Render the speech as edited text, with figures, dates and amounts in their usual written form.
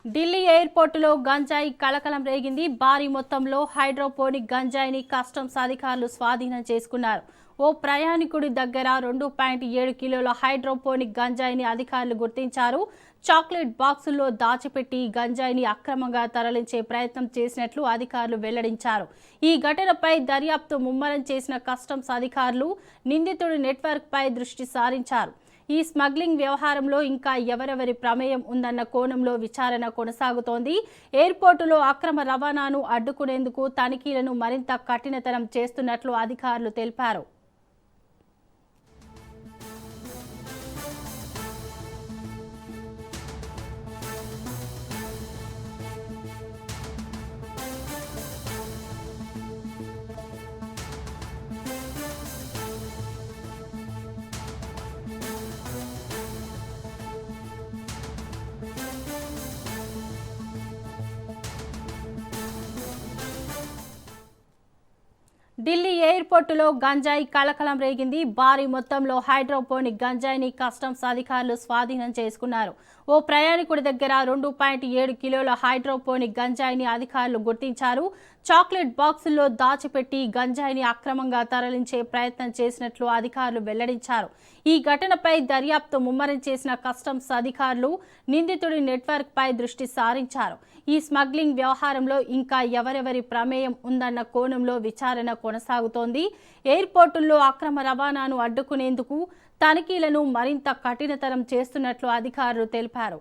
ఢిల్లీ ఎయిర్పోర్టులో గంజాయి కలకలం రేగింది. భారీ మొత్తంలో హైడ్రోపోనిక్ గంజాయిని కస్టమ్స్ అధికారులు స్వాధీనం చేసుకున్నారు. ఓ ప్రయాణికుడి దగ్గర 2.7 కిలోల హైడ్రోపోనిక్ గంజాయిని అధికారులు గుర్తించారు. చాక్లెట్ బాక్సుల్లో దాచిపెట్టి గంజాయిని అక్రమంగా తరలించే ప్రయత్నం చేసినట్లు అధికారులు వెల్లడించారు. ఈ ఘటనపై దర్యాప్తు ముమ్మరం చేసిన కస్టమ్స్ అధికారులు నిందితుడి నెట్వర్క్పై దృష్టి సారించారు. ఈ స్మగ్లింగ్ వ్యవహారంలో ఇంకా ఎవరెవరి ప్రమేయం ఉందన్న కోణంలో విచారణ కొనసాగుతోంది. ఎయిర్పోర్టులో అక్రమ రవాణాను అడ్డుకునేందుకు తనిఖీలను మరింత కఠినతరం చేస్తున్నట్లు అధికారులు తెలిపారు. ఢిల్లీ ఎయిర్పోర్టులో గంజాయి కలకలం రేగింది. భారీ మొత్తంలో హైడ్రోపోనిక్ గంజాయిని కస్టమ్స్ అధికారులు స్వాధీనం చేసుకున్నారు. ఓ ప్రయాణికుడి దగ్గర 2.7 కిలోల హైడ్రోపోనిక్ గంజాయిని అధికారులు గుర్తించారు. చాక్లెట్ బాక్సుల్లో దాచిపెట్టి గంజాయిని అక్రమంగా తరలించే ప్రయత్నం చేసినట్లు అధికారులు వెల్లడించారు. ఈ ఘటనపై దర్యాప్తు ముమ్మరం చేసిన కస్టమ్స్ అధికారులు నిందితుడి నెట్వర్క్పై దృష్టి సారించారు. ఈ స్మగ్లింగ్ వ్యవహారంలో ఇంకా ఎవరెవరి ప్రమేయం ఉందన్న కోణంలో విచారణ కొనసాగుతోంది. ఎయిర్పోర్టుల్లో అక్రమ రవాణాను అడ్డుకునేందుకు తనిఖీలను మరింత కఠినతరం చేస్తున్నట్లు అధికారులు తెలిపారు.